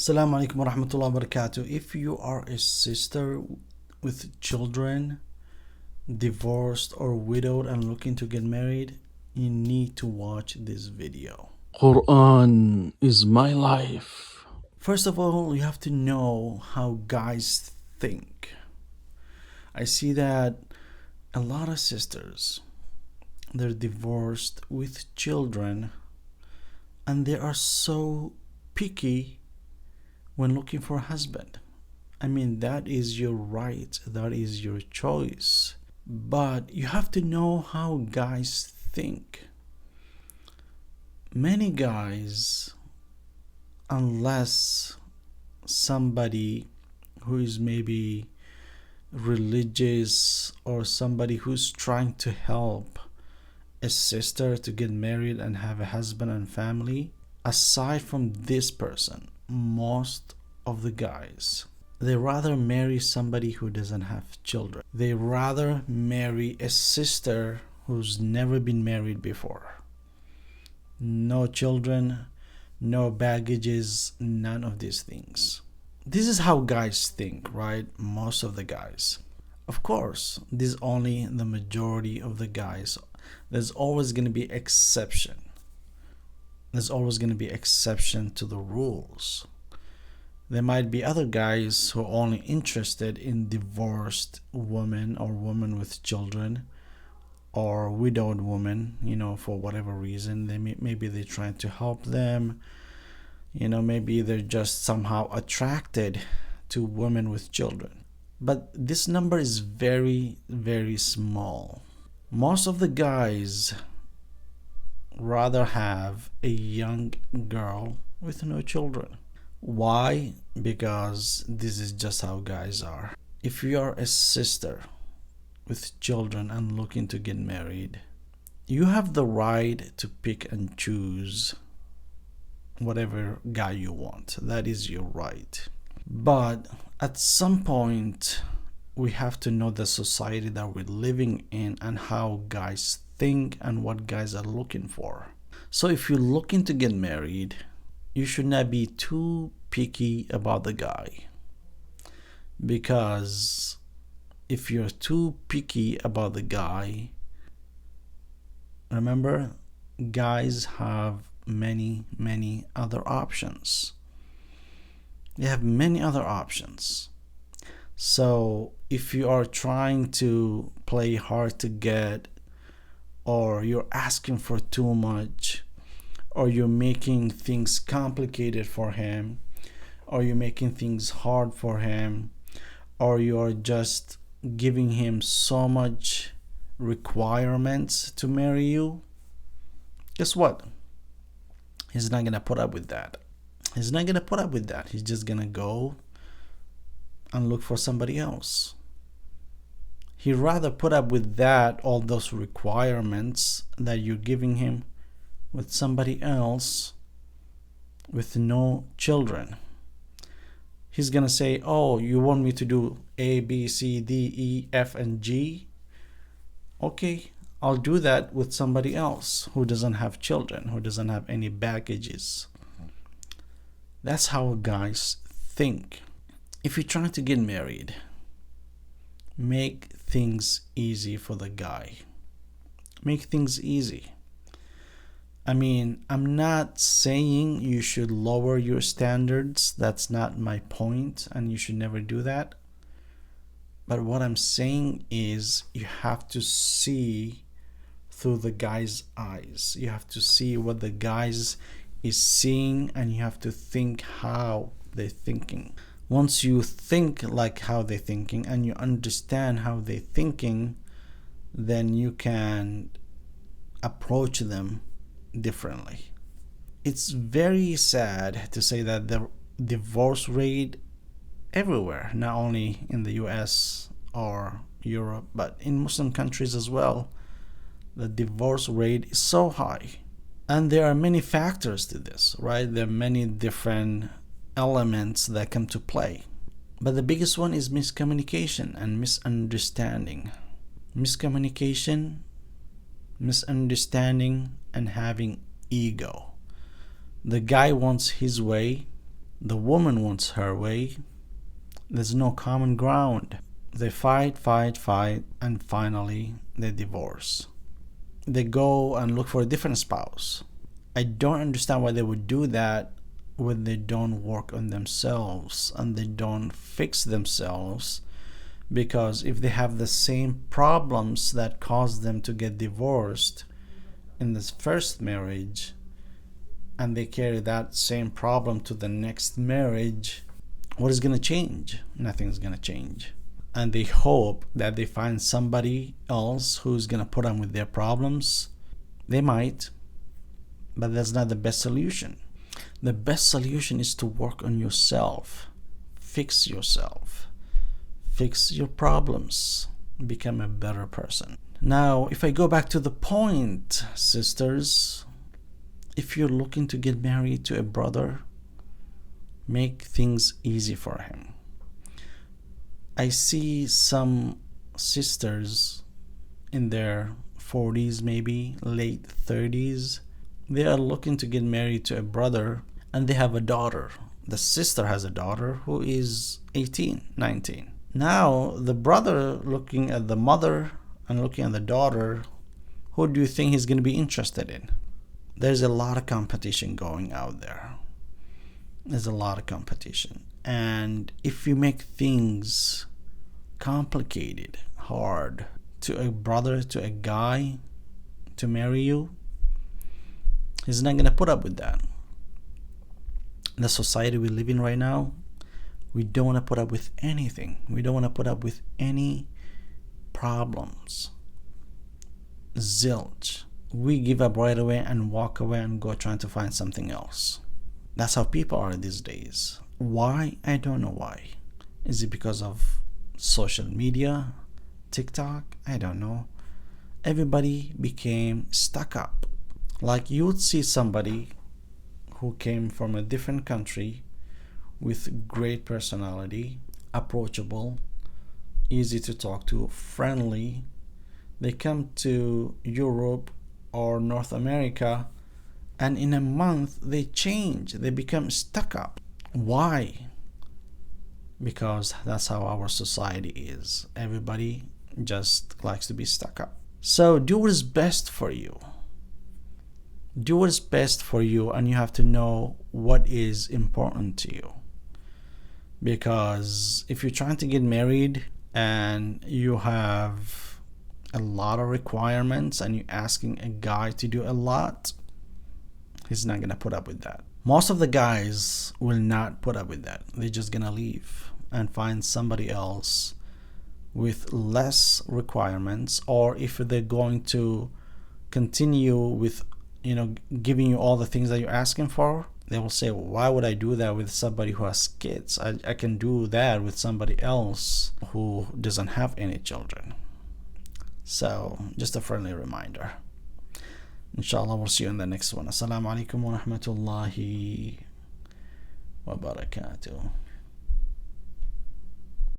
Assalamu alaikum wa rahmatullahi wa barakatuh. If you are a sister with children, divorced or widowed and looking to get married, you need to watch this video. Quran is my life. First of all, you have to know how guys think. I see that a lot of sisters, they're divorced with children and they are so picky when looking for a husband. I mean, that is your right, that is your choice. But you have to know how guys think. Many guys, unless somebody who is maybe religious or somebody who's trying to help a sister to get married and have a husband and family, aside from this person, most of the guys, they rather marry somebody who doesn't have children. They rather marry a sister who's never been married before. No children, no baggages, none of these things. This is how guys think, right? Most of the guys. Of course, this is only the majority of the guys. There's always going to be exception. There's always going to be exception to the rules. There might be other guys who are only interested in divorced women or women with children or widowed women, for whatever reason. Maybe they're trying to help them. Maybe they're just somehow attracted to women with children. But this number is very, very small. Most of the guys rather have a young girl with no children. Why? Because this is just how guys are. If you are a sister with children and looking to get married, you have the right to pick and choose whatever guy you want. That is your right. But at some point, we have to know the society that we're living in and how guys think and what guys are looking for. So if you're looking to get married, you should not be too picky about the guy. Because if you're too picky about the guy, remember, guys have many other options. They have many other options. So if you are trying to play hard to get, or you're asking for too much, or you're making things complicated for him, or you're making things hard for him, or you're just giving him so much requirements to marry you, guess what? He's not gonna put up with that. He's not gonna put up with that. He's just gonna go and look for somebody else. He'd rather put up with that, all those requirements that you're giving him, with somebody else with no children. He's gonna say, oh, you want me to do A, B, C, D, E, F, and G? Okay, I'll do that with somebody else who doesn't have children, who doesn't have any baggages. That's how guys think. If you're trying to get married, make things easy for the guy. Make things easy. I mean, I'm not saying you should lower your standards. That's not my point, and you should never do that. But what I'm saying is you have to see through the guy's eyes. You have to see what the guy's is seeing, and you have to think how they're thinking. Once you think like how they're thinking and you understand how they're thinking, then you can approach them differently. It's very sad to say that the divorce rate everywhere, not only in the US or Europe, but in Muslim countries as well, the divorce rate is so high. And there are many factors to this, right? There are many different elements that come to play. But the biggest one is miscommunication and misunderstanding. Miscommunication, misunderstanding, and having ego. The guy wants his way The woman wants her way. There's no common ground. They fight, and finally they divorce. They go and look for a different spouse. I don't understand why they would do that when they don't work on themselves and they don't fix themselves. Because if they have the same problems that caused them to get divorced in this first marriage, and they carry that same problem to the next marriage, what is going to change? Nothing's going to change. And they hope that they find somebody else who's going to put them with their problems. They might, but that's not the best solution. The best solution is to work on yourself. Fix yourself. Fix your problems. Become a better person. Now, if I go back to the point, sisters, if you're looking to get married to a brother, make things easy for him. I see some sisters in their 40s, maybe late 30s. They are looking to get married to a brother and they have a daughter. The sister has a daughter who is 18, 19. Now, the brother looking at the mother and looking at the daughter, who do you think he's going to be interested in? There's a lot of competition going out there. There's a lot of competition. And if you make things complicated, hard, to a brother, to a guy to marry you, he's not going to put up with that. The society we live in right now, we don't want to put up with anything. We don't want to put up with any problems. Zilch. We give up right away and walk away and go trying to find something else. That's how people are these days. Why? I don't know why. Is it because of social media? TikTok? I don't know. Everybody became stuck up. Like you would see somebody who came from a different country with great personality, approachable, easy to talk to, friendly. They come to Europe or North America, and in a month they change. They become stuck up. Why? Because that's how our society is. Everybody just likes to be stuck up. So do what is best for you. Do what is best for you, and you have to know what is important to you. Because if you're trying to get married and you have a lot of requirements and you're asking a guy to do a lot, he's not going to put up with that. Most of the guys will not put up with that. They're just going to leave and find somebody else with less requirements, or if they're going to continue with giving you all the things that you're asking for, they will say, why would I do that with somebody who has kids? I can do that with somebody else who doesn't have any children. So just a friendly reminder. Inshallah, we'll see you in the next one. Assalamu alaikum wa rahmatullahi wa barakatuh.